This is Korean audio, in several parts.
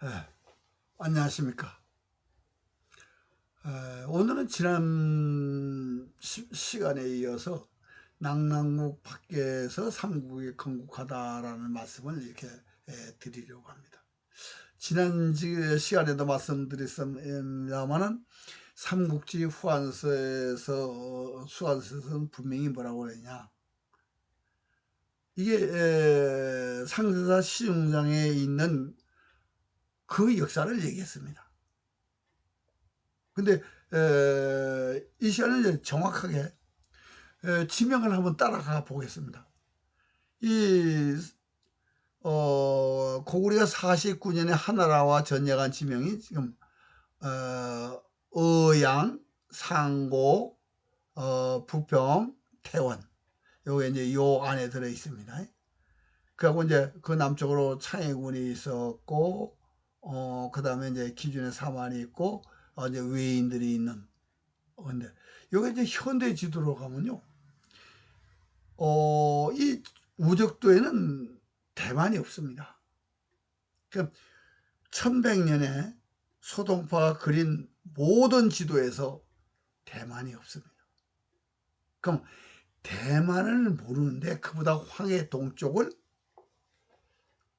예, 안녕하십니까. 오늘은 지난 시간에 이어서 낙랑국 밖에서 삼국이 건국하다라는 말씀을 이렇게 드리려고 합니다. 지난 시간에도 말씀드렸습니다만은 삼국지 후한서에서 수한서에서는 분명히 뭐라고 그랬냐, 이게 상세사 시중장에 있는 그 역사를 얘기했습니다. 근데 이 시간은 이제 정확하게 지명을 한번 따라가 보겠습니다. 이 고구려가 49년에 하나라와 전역한 지명이 지금 의양, 상고, 부평, 태원, 요게 이제 요 안에 들어 있습니다. 그리고 이제 그 남쪽으로 창해군이 있었고, 그 다음에 이제 기준의 사만이 있고, 이제 외인들이 있는. 근데 요게 이제 현대 지도로 가면요, 이 우적도에는 대만이 없습니다. 그러니까 1100년에 소동파가 그린 모든 지도에서 대만이 없습니다. 그럼 대만을 모르는데 그보다 황해 동쪽을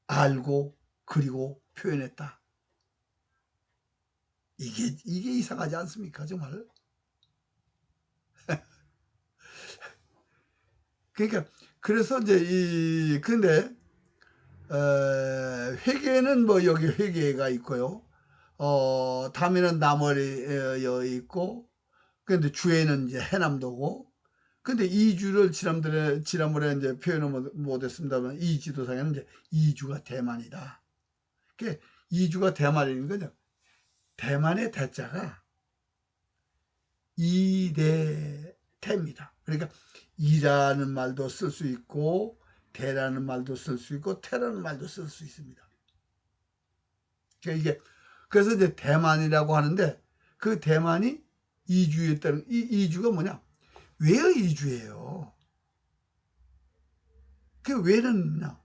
알고 그리고 표현했다. 이게 이상하지 않습니까, 정말? 그러니까 그래서 이제 근데 회계는 뭐 여기 회계가 있고요. 담에는 남월이 있고, 근데 주에는 이제 해남도고, 근데 이주를 지난번에 이제 표현을 못했습니다만 이 지도상에는 이제 이주가 대만이다. 그 이주가 대만인 거죠. 대만의 대자가 이대태입니다. 그러니까 이라는 말도 쓸 수 있고, 대라는 말도 쓸 수 있고, 태라는 말도 쓸 수 있습니다. 그러니까 그래서 이제 대만이라고 하는데, 그 대만이 이주였다는, 이주가 뭐냐? 외의 이주예요. 그 외는 뭐냐?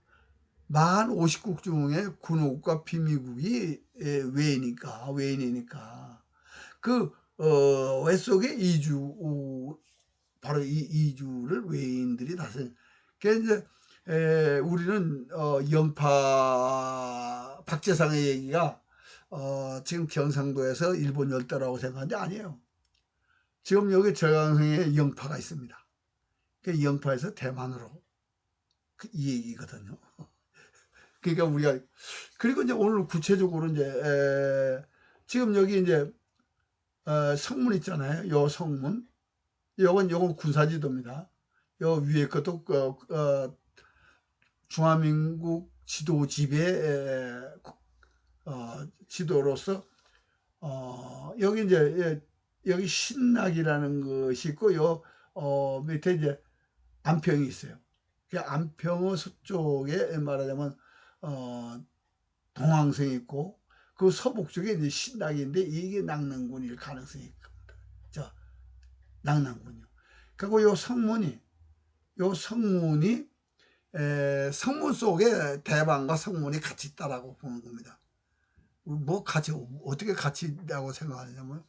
만 50국 중에 군호국과 비미국이 외인이니까. 그, 외 속에 이주, 바로 이 이주를 외인들이 다스린. 그래서 이제 우리는 영파 박재상의 얘기가 지금 경상도에서 일본 열도라고 생각하는데 아니에요. 지금 여기 저강성에 영파가 있습니다. 그 영파에서 대만으로 이 얘기거든요. 그러니까 우리가 그리고 이제 오늘 구체적으로 이제 지금 여기 이제 성문 있잖아요. 요 성문. 요건 군사지도입니다. 요 위에 것도 중화민국 지도집의 지도로서 여기 이제 여기 신락이라는 것이 있고 요 밑에 이제 안평이 있어요. 그 안평의 서쪽에 말하자면 동항성이 있고 그 서북 쪽에 이제 신락인데 이게 낙랑군일 가능성이 있습니다. 저 낙랑군요. 그리고 요 성문이 성문 속에 대방과 성문이 같이 있다라고 보는 겁니다. 뭐 같이 어떻게 같이 있다고 생각하냐면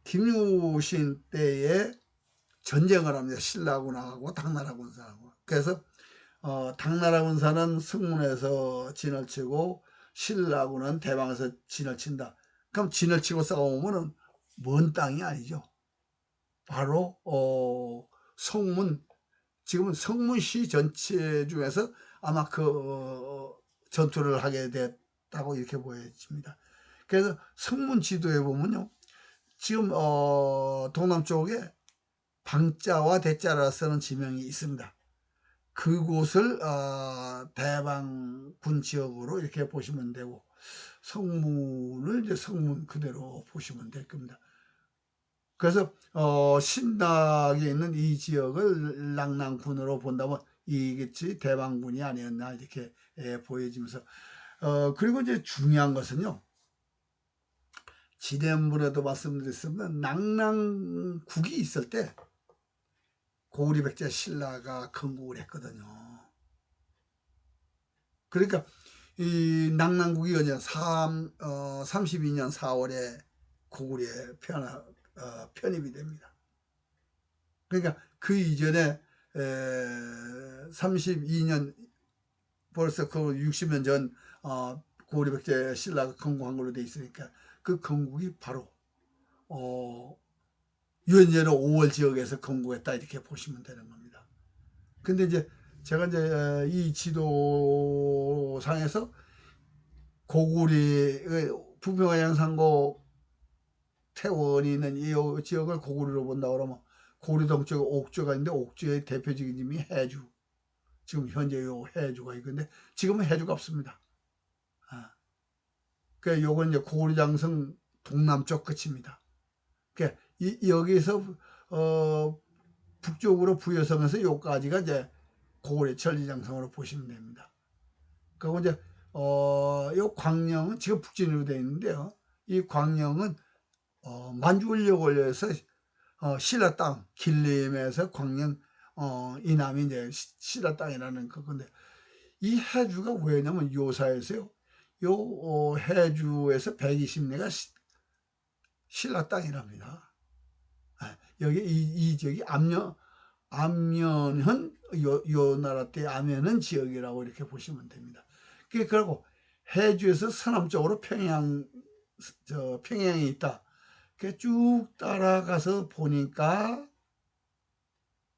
김유신 때에 전쟁을 합니다. 신라군하고 당나라 군사하고. 그래서 당나라 군사는 성문에서 진을 치고 신라군은 대방에서 진을 친다. 그럼 진을 치고 싸우면은 먼 땅이 아니죠. 바로 성문, 지금은 성문시 전체 중에서 아마 그 전투를 하게 됐다고 이렇게 보여집니다. 그래서 성문 지도에 보면요, 지금 동남쪽에 방자와 대자라 쓰는 지명이 있습니다. 그곳을 대방군 지역으로 이렇게 보시면 되고, 성문을 이제 성문 그대로 보시면 될 겁니다. 그래서 신락에 있는 이 지역을 낙랑군으로 본다면 이겠지 대방군이 아니었나 이렇게 보여지면서 그리고 이제 중요한 것은요, 지난번에도 말씀드렸습니다. 낙랑국이 있을 때 고구려 백제 신라가 건국을 했거든요. 그러니까 이 낙랑국이 언제 32년 4월에 고구려에 편입이 됩니다. 그러니까 그 이전에 32년 벌써 그 60년 전 고구려 백제 신라가 건국한 걸로 돼 있으니까 그 건국이 바로 유엔제는 5월 지역에서 건국했다 이렇게 보시면 되는 겁니다. 근데 이제 제가 이제 이 지도상에서 고구려 부평 양산고 태원이 있는 이 지역을 고구려로 본다 그러면 고구려 동쪽에 옥주가 있는데 옥주의 대표적인 점이 해주. 지금 현재 요 해주가 있는데 지금은 해주가 없습니다. 그 요건 이제 고구려 장성 동남쪽 끝입니다. 그 여기서 북쪽으로 부여성에서 요까지가 이제 고구려 천리장성으로 보시면 됩니다. 그리고 이제 요 광령은 지금 북진으로 되어 있는데요. 이 광령은 만주울력을해서 신라 땅 길림에서 광령 이남이 이제 신라 땅이라는 그건데 이 해주가 왜냐면 요사에서요. 요 해주에서 120리가 신라 땅이랍니다. 여기 이 지역이 암면은 요 나라 때 암면은 지역이라고 이렇게 보시면 됩니다. 그리고 해주에서 서남쪽으로 평양이 있다. 쭉 따라가서 보니까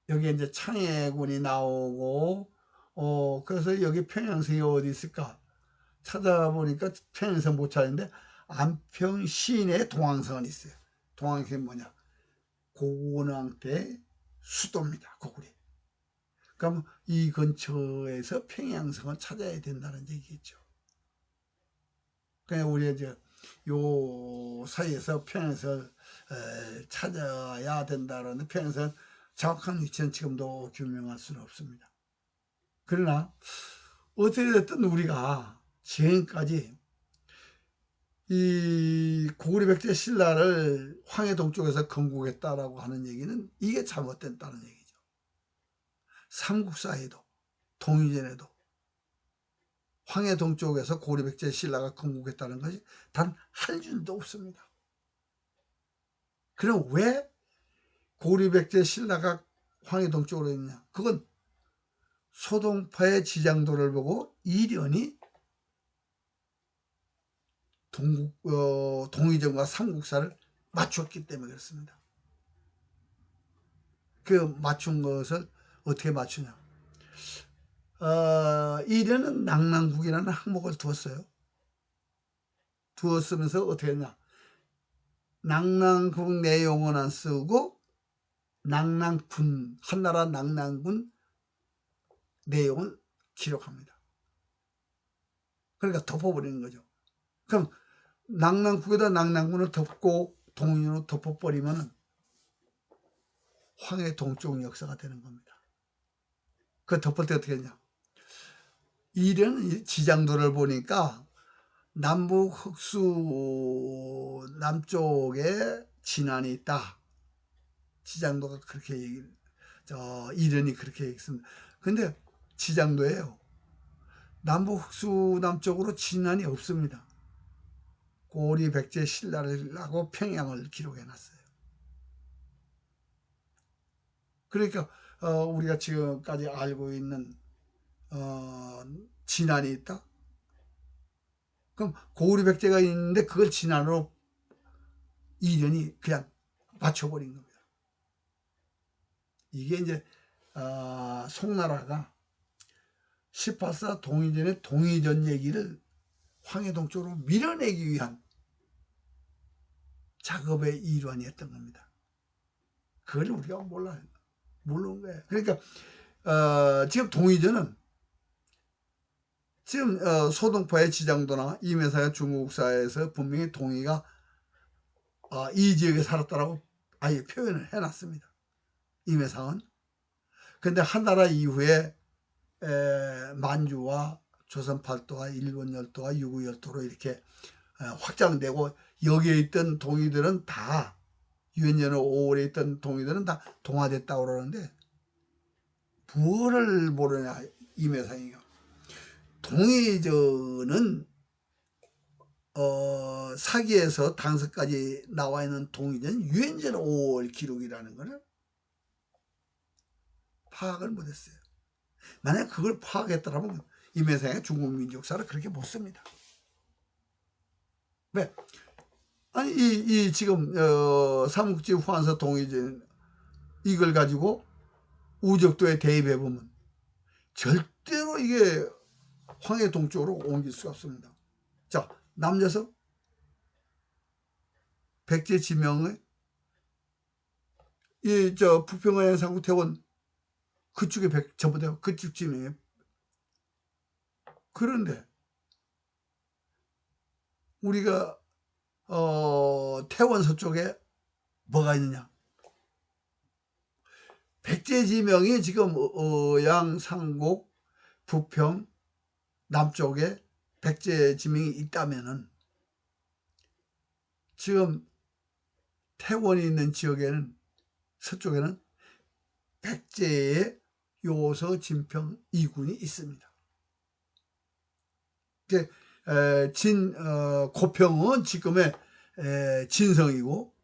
여기 이제 창해군이 나오고 그래서 여기 평양성이 어디 있을까 찾아보니까 평양성 못 찾는데 안평 시내에 동항성은 있어요. 동항성이 뭐냐? 고구려 때 수도입니다. 고구려. 그럼 이 근처에서 평양성을 찾아야 된다는 얘기겠죠. 그냥 우리가 이제 요 사이에서 평양성을 찾아야 된다는 평양성 정확한 위치는 지금도 규명할 수는 없습니다. 그러나 어떻게 됐든 우리가 지금까지 이 고구려 백제 신라를 황해동 쪽에서 건국했다라고 하는 얘기는 이게 잘못됐다는 얘기죠. 삼국사에도 동의전에도 황해동 쪽에서 고구려 백제 신라가 건국했다는 것이 단 한 줄도 없습니다. 그럼 왜 고구려 백제 신라가 황해동 쪽으로 있냐? 그건 소동파의 지장도를 보고 이련이 동의전과 삼국사를 맞췄기 때문에 그렇습니다. 그 맞춘 것을 어떻게 맞추냐? 이련은 낙랑국이라는 항목을 두었어요. 두었으면서 어떻게 했냐? 낙랑국 내용은 안 쓰고 낙랑군, 한나라 낙랑군 내용을 기록합니다. 그러니까 덮어버리는 거죠. 그럼 낙랑국에다 낙랑군을 덮고 동인으로 덮어버리면 황해 동쪽 역사가 되는 겁니다. 그 덮을 때 어떻게 했냐? 이런 지장도를 보니까 남북 흑수 남쪽에 진안이 있다. 지장도가 그렇게 이련이 그렇게 얘기했습니다. 근데 지장도예요. 남북 흑수 남쪽으로 진안이 없습니다. 고구려 백제 신라를 하고 평양을 기록해놨어요. 그러니까 우리가 지금까지 알고 있는 진안이 있다. 그럼 고구려 백제가 있는데 그걸 진안으로 이련이 그냥 맞춰버린 겁니다. 이게 이제 송나라가 18사 동의전의 동의전 얘기를 황해동 쪽으로 밀어내기 위한 작업의 일환이었던 겁니다. 그걸 우리가 몰라요. 모르는 거예요. 그러니까 지금 동의전은 지금 소동파의 지장도나 임해사의 중국사에서 분명히 동의가 이 지역에 살았다라고 아예 표현을 해놨습니다. 임해상은. 근데 한나라 이후에 만주와 조선 팔도와 일본 열도와 유구 열도로 이렇게 확장되고 여기에 있던 동의들은 다 유엔년 5월에 있던 동의들은 다 동화됐다고 그러는데 무엇을 모르냐 임해상이가. 동의전은 사기에서 당서까지 나와 있는 동의전 유엔전 5월 기록이라는 것을 파악을 못했어요. 만약 그걸 파악했더라면 임혜상의 중국 민족사를 그렇게 못 씁니다. 왜? 아니 이 지금 삼국지 후한서 동의전 이걸 가지고 우적도에 대입해 보면 절대로 이게 황해 동쪽으로 옮길 수가 없습니다. 자, 남녀석 백제 지명의 이 저 부평의 상구 태원 그쪽에 전부 다 그쪽 지명이에요. 그런데 우리가 태원 서쪽에 뭐가 있느냐? 백제 지명이 지금 어양, 상곡, 부평 남쪽에 백제 지명이 있다면은 지금 태원이 있는 지역에는 서쪽에는 백제의 요서, 진평, 이군이 있습니다. 고평은 지금의 진성이고,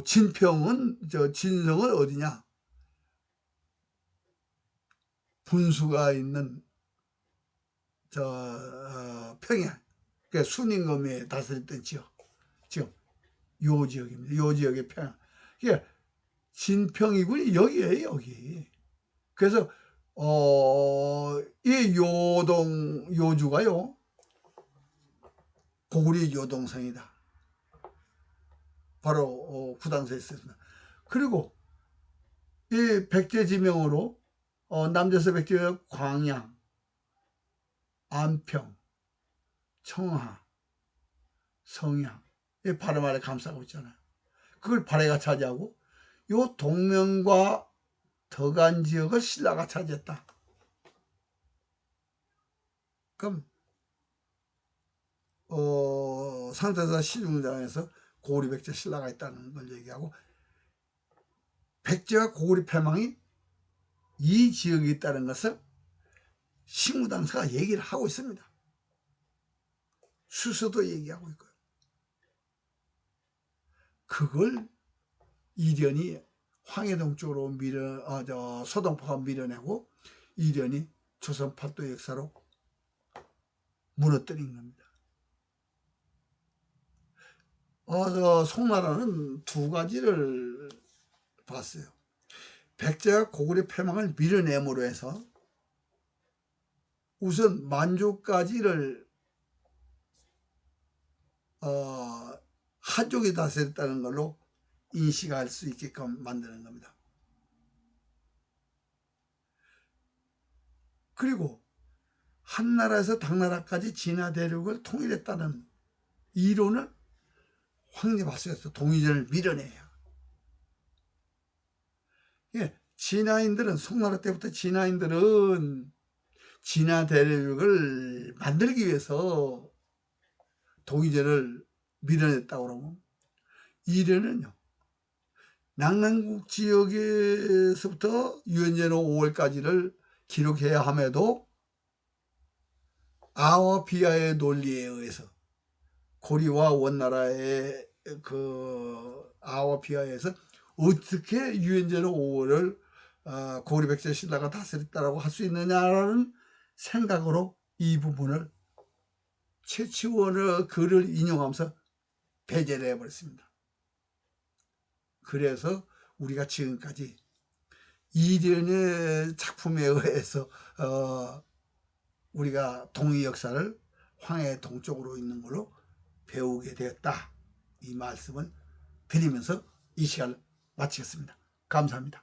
진평은 진성은 어디냐? 분수가 있는 평야, 그러니까 순임금이 다스렸던 지역, 지금 요 지역입니다. 요 지역의 평야. 그러니까 진평이군이 여기에요, 여기. 그래서 이 요주가요 고구리 요동성이다. 바로 구당서에 있습니다. 그리고 이 백제 지명으로 남조서 백제가 광양, 안평, 청하, 성양 이 발음 아래 감싸고 있잖아요. 그걸 발해가 차지하고 요 동명과 덕안 지역을 신라가 차지했다. 그럼 상태사 시중장에서 고구리 백제 신라가 있다는 걸 얘기하고 백제와 고구리 패망이 이 지역에 있다는 것을 신무당사가 얘기를 하고 있습니다. 수서도 얘기하고 있고요. 그걸 이련이 황해동 쪽으로 소동파가 밀어내고 이련이 조선 팔도 역사로 무너뜨린 겁니다. 송나라는 두 가지를 봤어요. 백제가 고구려 패망을 밀어내므로 해서 우선 만주까지를 한족이 다스렸다는 걸로 인식할 수 있게끔 만드는 겁니다. 그리고 한나라에서 당나라까지 진화 대륙을 통일했다는 이론을 황제바수에서 동의전을 밀어내요. 예, 진화인들은 송나라 때부터 진화인들은 진화 대륙을 만들기 위해서 동의전을 밀어냈다고 그러면 이련은요 낙랑국 지역에서부터 유엔제노 5월까지를 기록해야 함에도 아와 비아의 논리에 의해서 고리와 원나라의 아와 비아에서 어떻게 유엔제노 5월을 고구려 백제 신라가 다스렸다라고 할 수 있느냐라는 생각으로 이 부분을 최치원의 글을 인용하면서 배제를 해버렸습니다. 그래서 우리가 지금까지 이련의 작품에 의해서 우리가 동의 역사를 황해 동쪽으로 있는 걸로 배우게 되었다. 이 말씀을 드리면서 이 시간을 마치겠습니다. 감사합니다.